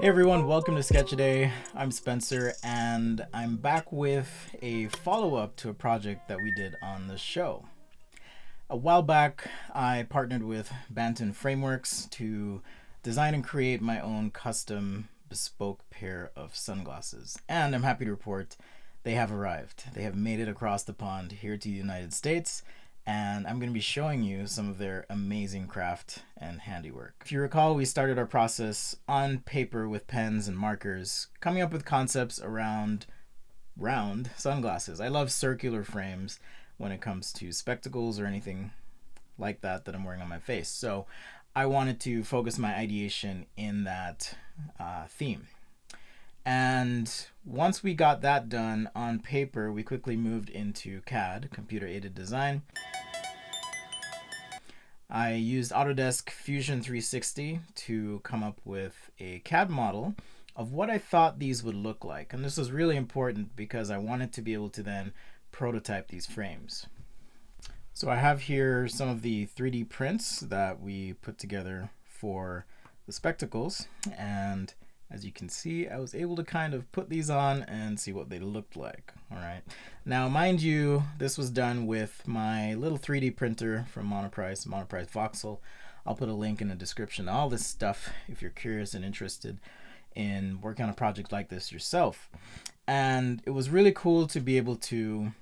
Hey everyone, welcome to Sketch a Day. I'm Spencer and I'm back with a follow-up to a project that we did on the show. A while back, I partnered with Banton Frameworks to design and create my own custom bespoke pair of sunglasses. And I'm happy to report they have arrived. They have made it across the pond here to the United States, and I'm going to be showing you some of their amazing craft and handiwork. If you recall, we started our process on paper with pens and markers, coming up with concepts around round sunglasses. I love circular frames when it comes to spectacles or anything like that I'm wearing on my face. So I wanted to focus my ideation in that theme. And once we got that done on paper, we quickly moved into CAD, computer aided design. I used Autodesk Fusion 360 to come up with a CAD model of what I thought these would look like. And this was really important because I wanted to be able to then prototype these frames. So I have here some of the 3D prints that we put together for the spectacles, and as you can see, I was able to kind of put these on and see what they looked like. All right. Now, mind you, this was done with my little 3D printer from Monoprice Voxel. I'll put a link in the description to all this stuff if you're curious and interested in working on a project like this yourself. And it was really cool to be able to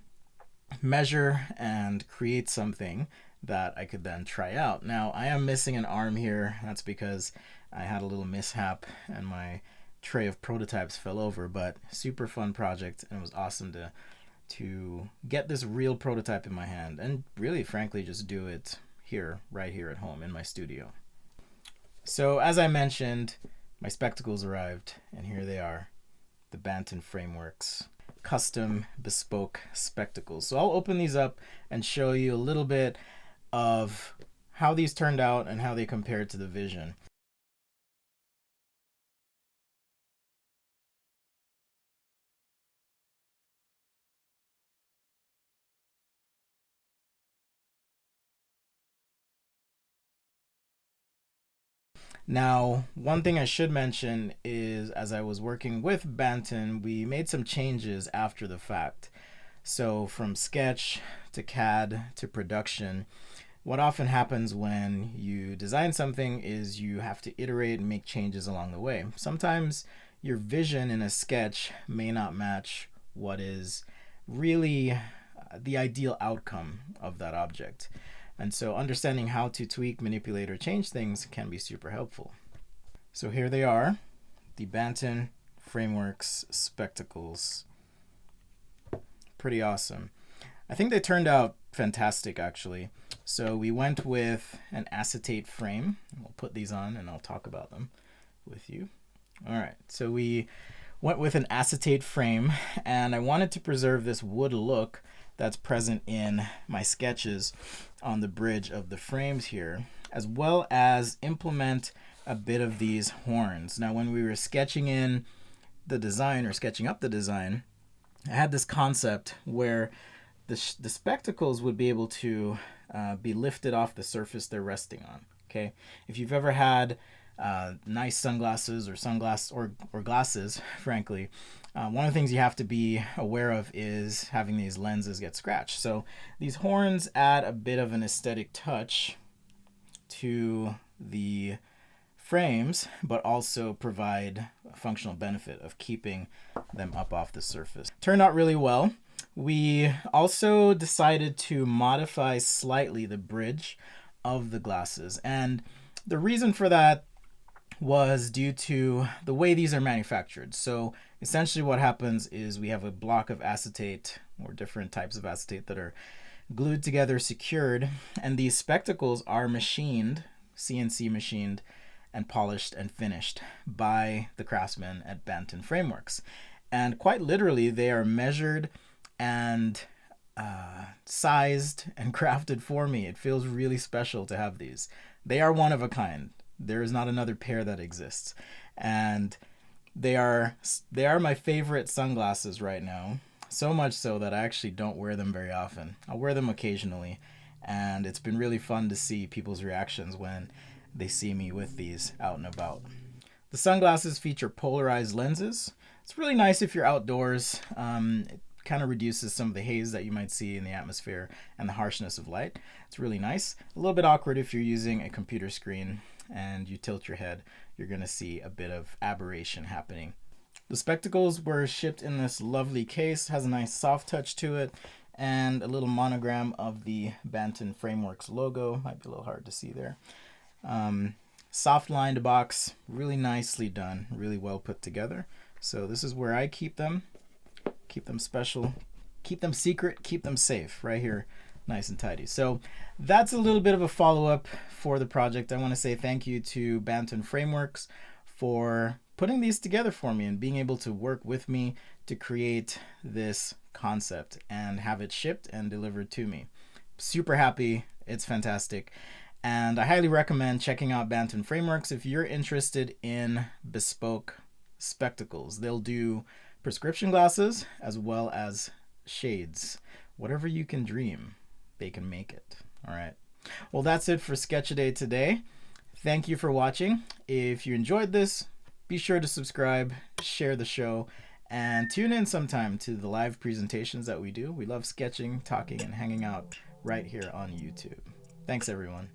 measure and create something that I could then try out. Now, I am missing an arm here. That's because I had a little mishap and my tray of prototypes fell over, but super fun project, and it was awesome to get this real prototype in my hand and really frankly just do it here, right here at home in my studio. So as I mentioned, my spectacles arrived, and here they are, the Banton Frameworks custom bespoke spectacles. So I'll open these up and show you a little bit of how these turned out and how they compared to the vision. Now, one thing I should mention is, as I was working with Banton, we made some changes after the fact. So from sketch to CAD to production, what often happens when you design something is you have to iterate and make changes along the way. Sometimes your vision in a sketch may not match what is really the ideal outcome of that object. And so understanding how to tweak, manipulate, or change things can be super helpful. So here they are, the Banton Frameworks spectacles. Pretty awesome. I think they turned out fantastic, actually. So we went with an acetate frame. We'll put these on and I'll talk about them with you. All right, so we went with an acetate frame, and I wanted to preserve this wood look that's present in my sketches on the bridge of the frames here, as well as implement a bit of these horns. Now, when we were sketching in the design or sketching up the design, I had this concept where the spectacles would be able to be lifted off the surface they're resting on. Okay, if you've ever had nice sunglasses or glasses, frankly, one of the things you have to be aware of is having these lenses get scratched. So these horns add a bit of an aesthetic touch to the frames, but also provide a functional benefit of keeping them up off the surface. Turned out really well. We also decided to modify slightly the bridge of the glasses, and the reason for that was due to the way these are manufactured. So essentially what happens is we have a block of acetate, or different types of acetate, that are glued together, secured, and these spectacles are machined, CNC machined, and polished and finished by the craftsmen at Banton Frameworks. And quite literally, they are measured and sized and crafted for me. It feels really special to have these. They are one of a kind. There is not another pair that exists, and they are my favorite sunglasses right now. So much so that I actually don't wear them very often. I'll wear them occasionally, and it's been really fun to see people's reactions when they see me with these out and about. The sunglasses feature polarized lenses. It's really nice if you're outdoors. It kind of reduces some of the haze that you might see in the atmosphere and the harshness of light. It's really nice. A little bit awkward if you're using a computer screen and you tilt your head. You're going to see a bit of aberration happening. The spectacles were shipped in this lovely case. Has a nice soft touch to it and a little monogram of the Banton Frameworks logo. Might be a little hard to see there. Soft lined box, really nicely done, really well put together. So this is where I keep them special, keep them secret, keep them safe, right here, nice and tidy. So that's a little bit of a follow-up for the project. I want to say thank you to Banton Frameworks for putting these together for me and being able to work with me to create this concept and have it shipped and delivered to me. Super happy, it's fantastic. And I highly recommend checking out Banton Frameworks if you're interested in bespoke spectacles. They'll do prescription glasses as well as shades. Whatever you can dream, they can make it. All right. Well, that's it for Sketch-A-Day today. Thank you for watching. If you enjoyed this, be sure to subscribe, share the show, and tune in sometime to the live presentations that we do. We love sketching, talking, and hanging out right here on YouTube. Thanks, everyone.